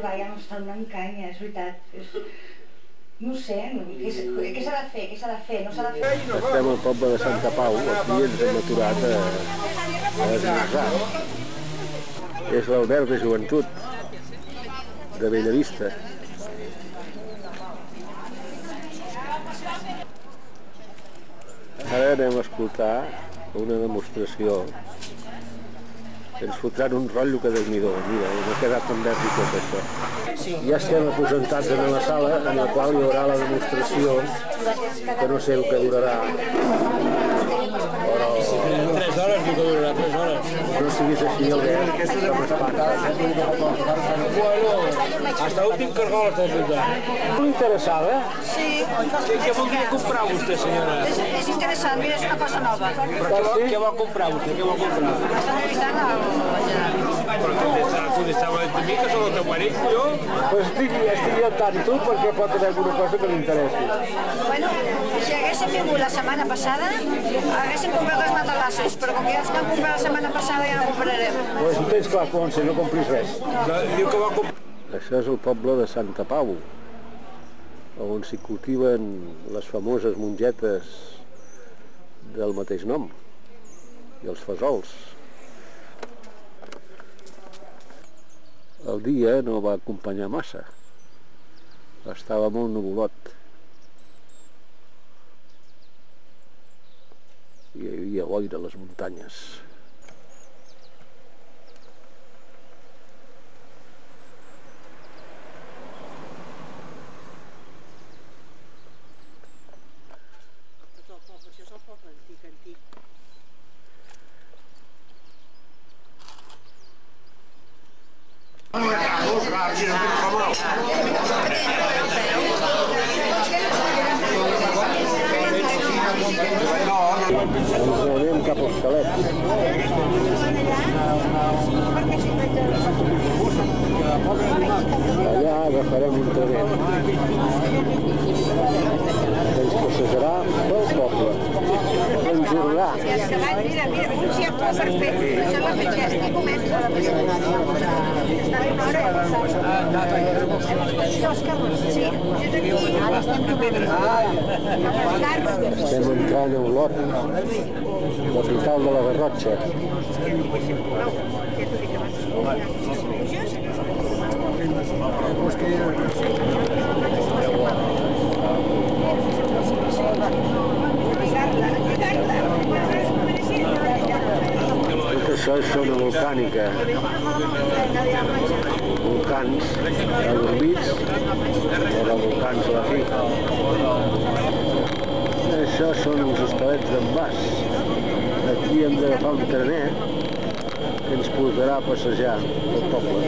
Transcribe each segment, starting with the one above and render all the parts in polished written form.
clar, ja no està donant canya, és veritat. No sé, què s'ha de fer, no s'ha de fer. Estem al poble de Santa Pau, aquí ens hem aturat a esmorzar. És l'alberg de joventut de Bellavista. Ara anem a escoltar una demostració que ens fotran un rotllo que Déu-n'hi-do. Mira, m'ha quedat tan verd i tot això. Ja estem aposentats en la sala en la qual hi haurà la demostració, que no sé el que durarà. Però... 3 hores, diu que durarà 3 hores. No siguis així, el verd. Bueno, hasta l'últim cargol està escoltant. No interessava? Sí. Què voldria comprar vostè, senyora? És interessant, mira, és una cosa nova. Què vol comprar vostè? Què vol comprar? Estan revisant Però tu estava de mi, que sóc el teu marit, jo? Pues estic al tanto perquè pot haver alguna cosa que m'interessi. Bueno, si haguéssim vingut la setmana passada, haguéssim comprat els matalassos, però com que ja els vam comprar la setmana passada ja no comprarem. Pues ho tens clar, Conce, no compris res. Diu que va comprar... Això és el poble de Santa Pau, on s'hi cultiven les famoses mongetes del mateix nom, i els fesols. El dia no va acompanyar massa, estava molt nuvolot. Hi havia boira a les muntanyes. Ens anem cap als Calets. Allà agafarem un tren que ens passejarà pel poble. Ens jorgarà. Mira, un cicle perfecte. Això la fetgesta comença. Estem entrant a Olot, l'hospital de la Garrotxa. Tot això és zona volcànica. Volcans adormits, o volcans a la fi. Això són els Hostalets d'en Bas. Aquí hem d'agafar un trenet que ens portarà a passejar pel poble.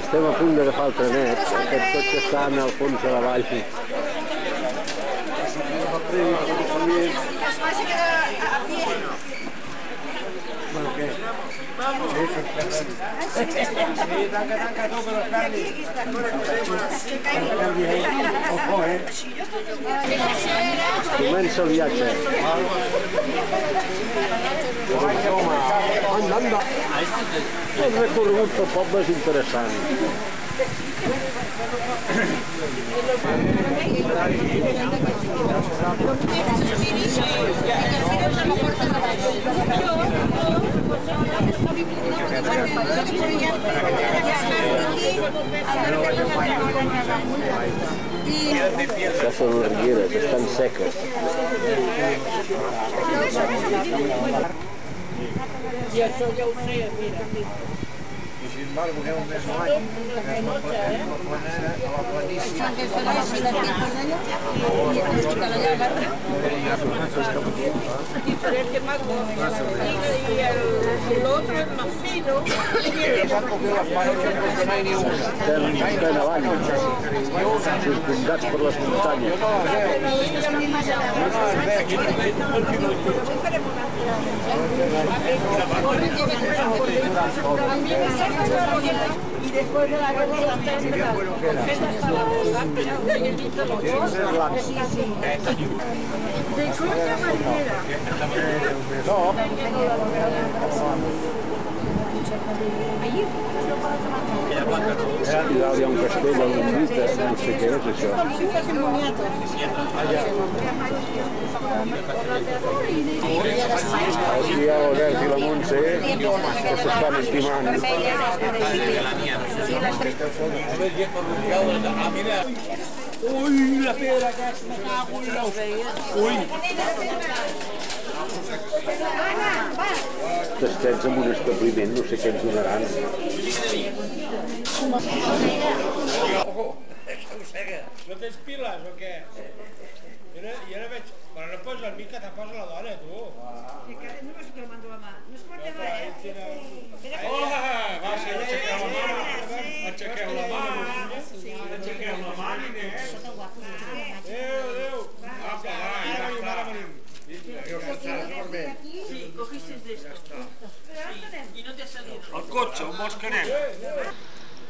Estem a punt d'agafar el trenet, aquest cotxe està al fons de la vall. Comença el viatge. El recorregut pel poble és interessant. Ja són rieres, estan seques. I això ja ho sé, mira. I sin embargo, aneu més a l'any, anem a la planícia. Diferente más gordo. Y el otro es más fino. Estem avall, circumdats per les muntanyes. Y después de la guerra también se la No. no sé què és això. Aquí hi ha l'Albert i la Montse que s'estan estimant. Ui, la pedra aquesta, me cago en l'ou. Ui. Tastets en un establiment, no sé què ens donaran. No tens piles o què? Jo no veig... Però no posa el mica, te posa la dona, tu. No és que el mando la mà. No es pot llevar, Va, si aixequeu la mà. Aixequeu la mà. Aixequeu la mà, Inés. Adéu. Apa, va, ja venim. Sí, cogiste de esto. Y no te ha salido. El cotxe, on vols que anem?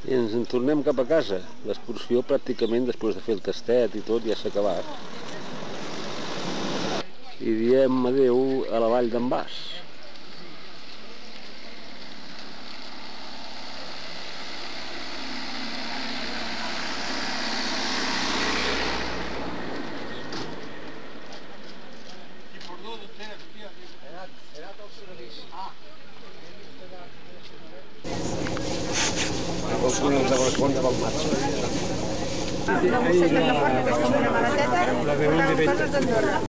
I ens en tornem cap a casa. L'excursió pràcticament després de fer el tastet i tot ja s'ha acabat. I diem adeu a la vall d'en Bas. Algunes de balcons pel març. No, no, no, no, no, no, no, no, no, no, no, no, no, no, no, no, no, no, no,